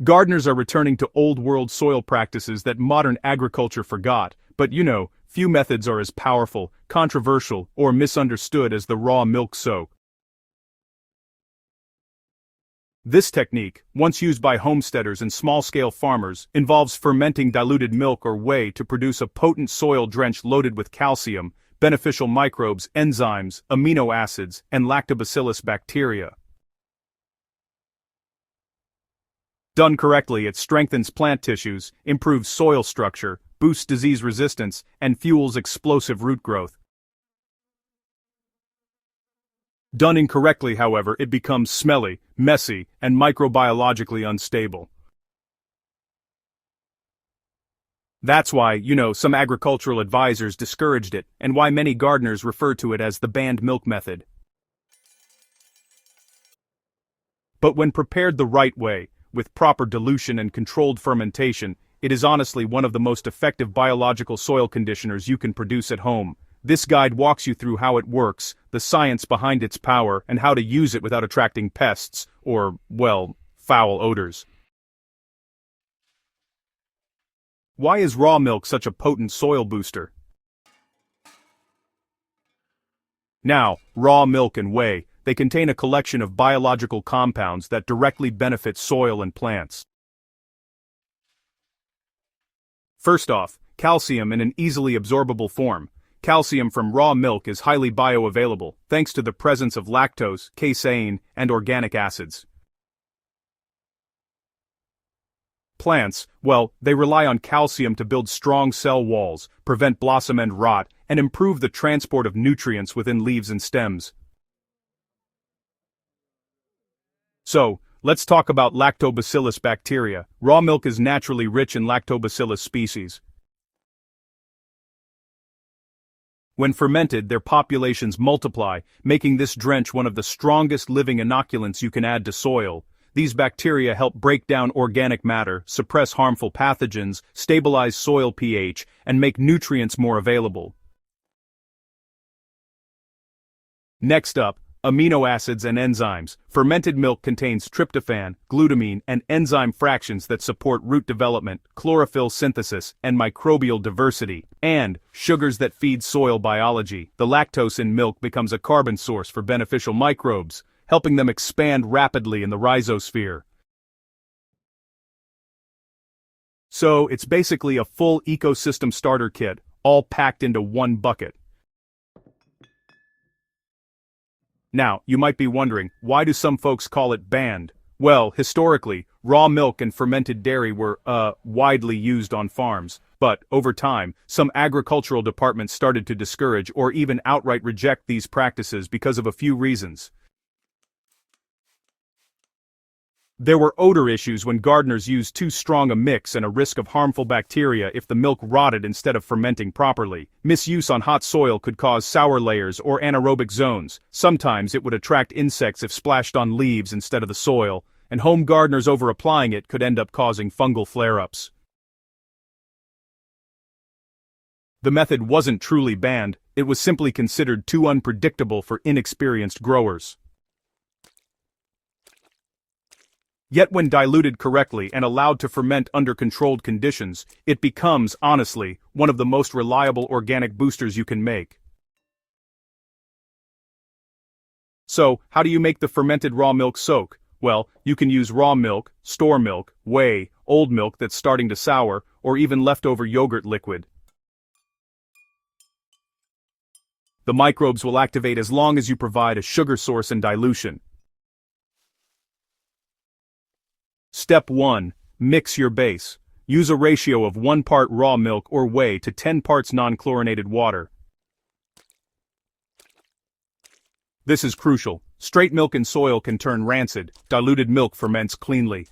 Gardeners are returning to old-world soil practices that modern agriculture forgot, but few methods are as powerful, controversial, or misunderstood as the raw milk soak. This technique, once used by homesteaders and small-scale farmers, involves fermenting diluted milk or whey to produce a potent soil drench loaded with calcium, beneficial microbes, enzymes, amino acids, and lactobacillus bacteria. Done correctly, it strengthens plant tissues, improves soil structure, boosts disease resistance, and fuels explosive root growth. Done incorrectly, however, it becomes smelly, messy, and microbiologically unstable. That's why, some agricultural advisors discouraged it, and why many gardeners refer to it as the banned milk method. But when prepared the right way, with proper dilution and controlled fermentation, it is honestly one of the most effective biological soil conditioners you can produce at home. This guide walks you through how it works, the science behind its power, and how to use it without attracting pests, or, well, foul odors. Why is raw milk such a potent soil booster? Now, raw milk and whey, they contain a collection of biological compounds that directly benefit soil and plants. First off, calcium in an easily absorbable form. Calcium from raw milk is highly bioavailable, thanks to the presence of lactose, casein, and organic acids. Plants, well, they rely on calcium to build strong cell walls, prevent blossom end rot, and improve the transport of nutrients within leaves and stems. So, let's talk about lactobacillus bacteria. Raw milk is naturally rich in lactobacillus species. When fermented, their populations multiply, making this drench one of the strongest living inoculants you can add to soil. These bacteria help break down organic matter, suppress harmful pathogens, stabilize soil pH, and make nutrients more available. Next up, amino acids and enzymes. Fermented milk contains tryptophan, glutamine, and enzyme fractions that support root development, chlorophyll synthesis, and microbial diversity, and sugars that feed soil biology. The lactose in milk becomes a carbon source for beneficial microbes, helping them expand rapidly in the rhizosphere. So, it's basically a full ecosystem starter kit, all packed into one bucket. Now, you might be wondering, why do some folks call it banned? Well, historically, raw milk and fermented dairy were, widely used on farms. But, over time, some agricultural departments started to discourage or even outright reject these practices because of a few reasons. There were odor issues when gardeners used too strong a mix and a risk of harmful bacteria if the milk rotted instead of fermenting properly. Misuse on hot soil could cause sour layers or anaerobic zones. Sometimes it would attract insects if splashed on leaves instead of the soil, and home gardeners over-applying it could end up causing fungal flare-ups. The method wasn't truly banned, it was simply considered too unpredictable for inexperienced growers. Yet when diluted correctly and allowed to ferment under controlled conditions, it becomes, honestly, one of the most reliable organic boosters you can make. So, how do you make the fermented raw milk soak? Well, you can use raw milk, store milk, whey, old milk that's starting to sour, or even leftover yogurt liquid. The microbes will activate as long as you provide a sugar source and dilution. Step 1. Mix your base. Use a ratio of 1 part raw milk or whey to 10 parts non-chlorinated water. This is crucial. Straight milk in soil can turn rancid. Diluted milk ferments cleanly.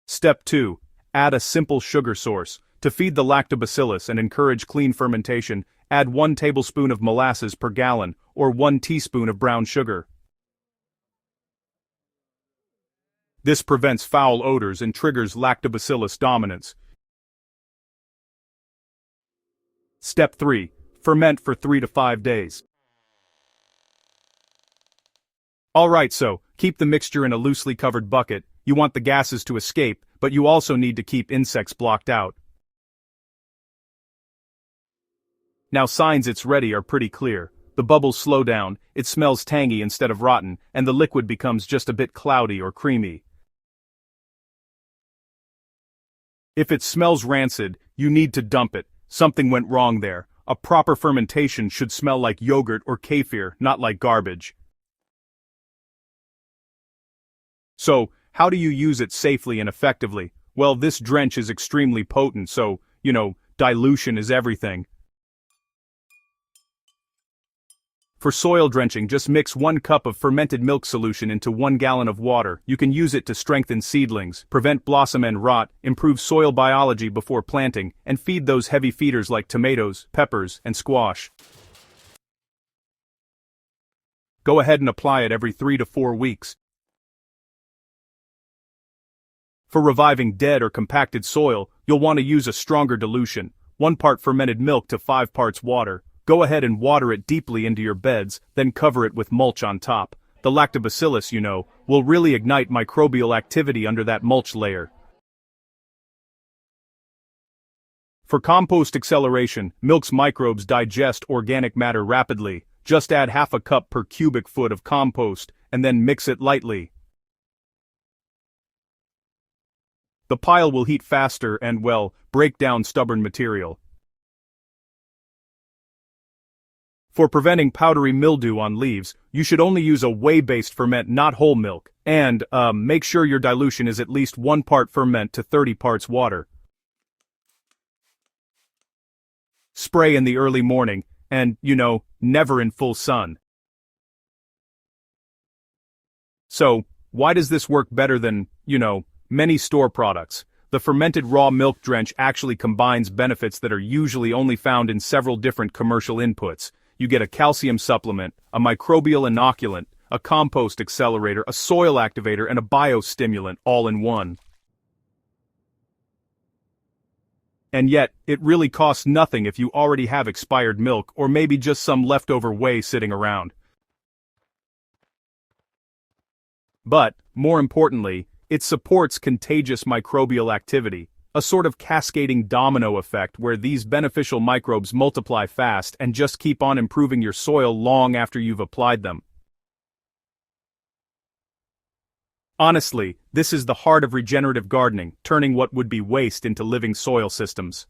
Step 2. Add a simple sugar source. To feed the lactobacillus and encourage clean fermentation, add 1 tablespoon of molasses per gallon, or 1 teaspoon of brown sugar. This prevents foul odors and triggers lactobacillus dominance. Step 3. Ferment for 3 to 5 days. Alright, so, Keep the mixture in a loosely covered bucket. You want the gases to escape, but you also need to keep insects blocked out. Now signs it's ready are pretty clear. The bubbles slow down, it smells tangy instead of rotten, and the liquid becomes just a bit cloudy or creamy. If it smells rancid, you need to dump it. Something went wrong there. A proper fermentation should smell like yogurt or kefir, not like garbage. So, how do you use it safely and effectively? Well, this drench is extremely potent, so, dilution is everything. For soil drenching, just mix 1 cup of fermented milk solution into 1 gallon of water. You can use it to strengthen seedlings, prevent blossom end rot, improve soil biology before planting, and feed those heavy feeders like tomatoes, peppers, and squash. Go ahead and apply it every 3 to 4 weeks. For reviving dead or compacted soil, you'll want to use a stronger dilution, 1 part fermented milk to 5 parts water. Go ahead and water it deeply into your beds, then cover it with mulch on top. The lactobacillus, will really ignite microbial activity under that mulch layer. For compost acceleration, milk's microbes digest organic matter rapidly. Just add half a cup per cubic foot of compost, and then mix it lightly. The pile will heat faster and, break down stubborn material. For preventing powdery mildew on leaves, you should only use a whey-based ferment, not whole milk. And, make sure your dilution is at least 1 part ferment to 30 parts water. Spray in the early morning, and, never in full sun. So, why does this work better than, many store products? The fermented raw milk drench actually combines benefits that are usually only found in several different commercial inputs. You get a calcium supplement, a microbial inoculant, a compost accelerator, a soil activator, and a biostimulant all in one. And yet, it really costs nothing if you already have expired milk or maybe just some leftover whey sitting around. But, more importantly, it supports contagious microbial activity, a sort of cascading domino effect where these beneficial microbes multiply fast and just keep on improving your soil long after you've applied them. Honestly, this is the heart of regenerative gardening, turning what would be waste into living soil systems.